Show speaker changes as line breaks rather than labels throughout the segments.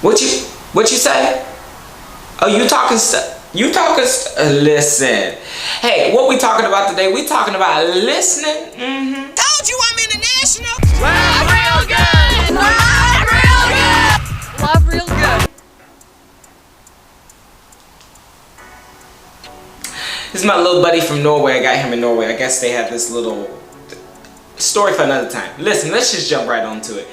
What you say? Oh, you talking stuff. Listen. Hey, what we talking about today? We talking about listening.
Told you I'm international.
Love real good. Love real good. Love real good.
This is my little buddy from Norway. I got him in Norway. I guess they had this little story for another time. Listen, let's just jump right onto it.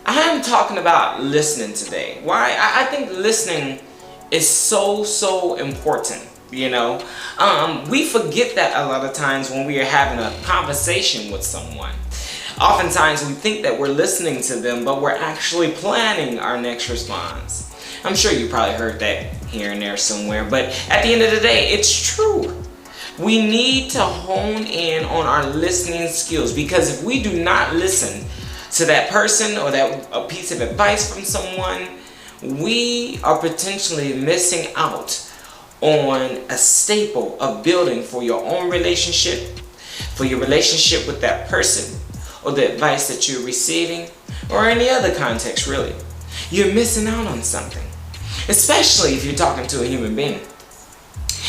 I'm talking about listening today. Why? I think listening is so important. You know, we forget that a lot of times when we are having a conversation with someone. Oftentimes we think that we're listening to them, but we're actually planning our next response. I'm sure you probably heard that here and there somewhere, but at the end of the day, it's true. We need to hone in on our listening skills, because if we do not listen to that person or that a piece of advice from someone, we are potentially missing out on a staple of building for your own relationship, for your relationship with that person, or the advice that you're receiving, or any other context really. You're missing out on something, especially if you're talking to a human being,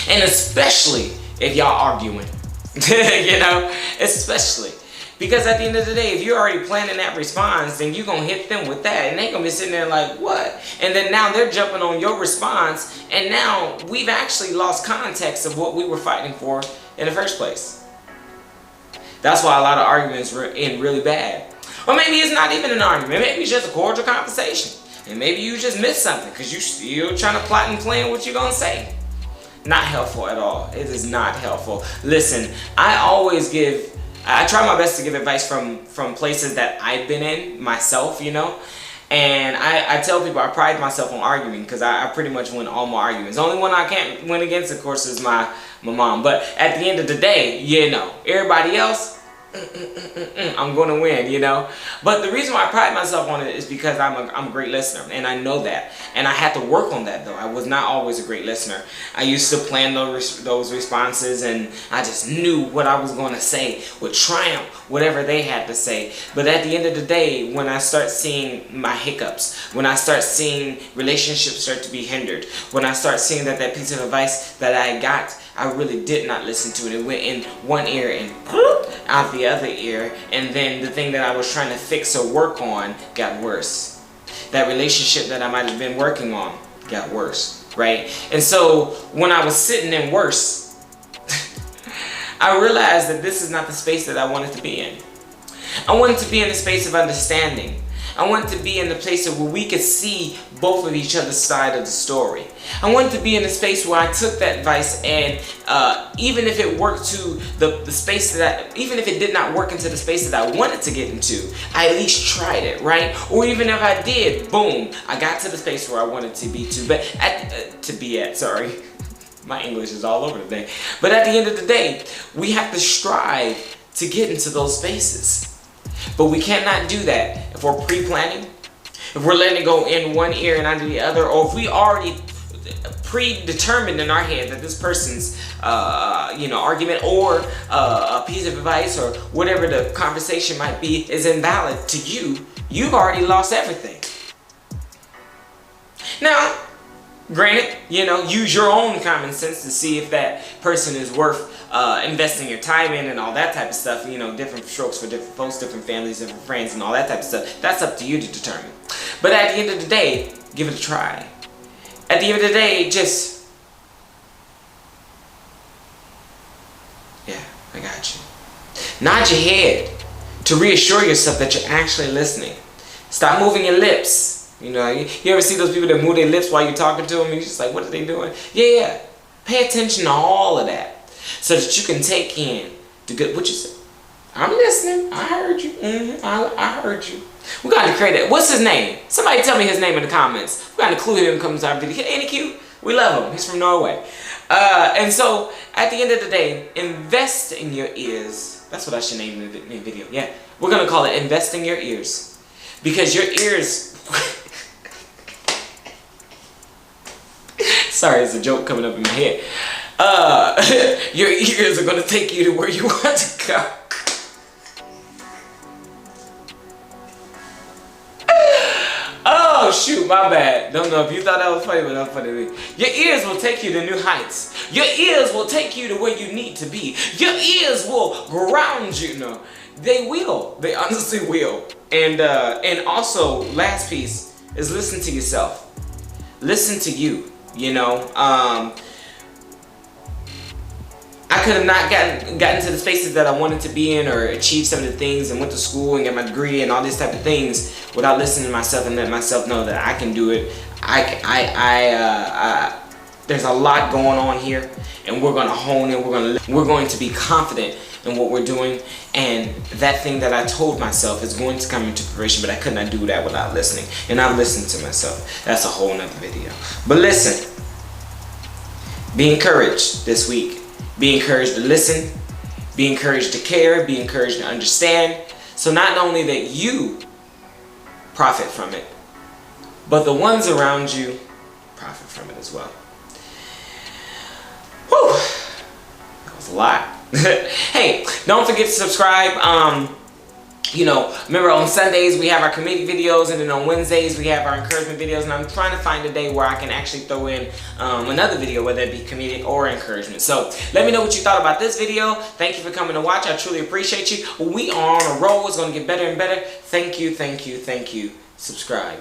and especially if y'all arguing. You know, especially. Because at the end of the day, if you're already planning that response, then you're going to hit them with that. And they're going to be sitting there like, what? And then now they're jumping on your response. And now we've actually lost context of what we were fighting for in the first place. That's why a lot of arguments end really bad. Or maybe it's not even an argument. Maybe it's just a cordial conversation. And maybe you just missed something because you're still trying to plot and plan what you're going to say. Not helpful at all. It is not helpful. Listen, I try my best to give advice from places that I've been in myself, you know. And I tell people I pride myself on arguing, because I pretty much win all my arguments. The only one I can't win against, of course, is my mom. But at the end of the day, you know, everybody else, I'm going to win, you know. But the reason why I pride myself on it is because I'm a great listener, and I know that. And I had to work on that, though. I was not always a great listener. I used to plan those responses, and I just knew what I was going to say would triumph whatever they had to say. But at the end of the day, when I start seeing my hiccups, when I start seeing relationships start to be hindered, when I start seeing that piece of advice that I got, I really did not listen to it. It went in one ear and out the other ear, and then the thing that I was trying to fix or work on got worse. That relationship that I might have been working on got worse, right? And so when I was sitting in worse, I realized that this is not the space that I wanted to be in. I wanted to be in the space of understanding. I wanted to be in the place where we could see both of each other's side of the story. I wanted to be in a space where I took that advice and even if it worked to the space even if it did not work into the space that I wanted to get into, I at least tried it, right? Or even if I did, boom, I got to the space where I wanted to be sorry. My English is all over today. But at the end of the day, we have to strive to get into those spaces. But we cannot do that if we're pre-planning, if we're letting it go in one ear and under the other, or if we already predetermined in our head that this person's argument or a piece of advice or whatever the conversation might be is invalid to you. You've already lost everything. Now, granted, use your own common sense to see if that person is worth investing your time in and all that type of stuff. Different strokes for different folks, different families, different friends, and all that type of stuff. That's up to you to determine. But at the end of the day, give it a try. At the end of the day, I got you. Nod your head to reassure yourself that you're actually listening. Stop moving your lips. You ever see those people that move their lips while you're talking to them and you're just like, what are they doing? Yeah. Pay attention to all of that so that you can take in what you said. I'm listening. I heard you. I heard you. We got to create that. What's his name? Somebody tell me his name in the comments. We got to include him in comes our video. Ain't he cute? We love him. He's from Norway. And so at the end of the day, invest in your ears. That's what I should name the video. Yeah. We're going to call it Invest in Your Ears. Because your ears... Sorry, it's a joke coming up in my head. Your ears are going to take you to where you want to go. shoot, my bad. Don't know if you thought that was funny, but that was funny to me. Your ears will take you to new heights. Your ears will take you to where you need to be. Your ears will ground you. No, they will. They honestly will. And also, last piece is listen to yourself. Listen to you. You know, I could have not gotten to the spaces that I wanted to be in, or achieved some of the things, and went to school and get my degree and all these type of things without listening to myself and letting myself know that I can do it. There's a lot going on here, and we're gonna hone in. We're going to be confident in what we're doing, and that thing that I told myself is going to come into fruition. But I could not do that without listening, and I've listened to myself. That's a whole nother video. But listen, be encouraged this week. Be encouraged to listen, be encouraged to care, be encouraged to understand. So not only that you profit from it, but the ones around you profit from it as well. Whew, that was a lot. Hey, don't forget to subscribe. You know, remember on Sundays we have our community videos, and then on Wednesdays we have our encouragement videos, and I'm trying to find a day where I can actually throw in another video, whether it be comedic or encouragement. So let me know what you thought about this video. Thank you for coming to watch. I truly appreciate you. We are on a roll. It's going to get better and better. Thank you, thank you, thank you. Subscribe.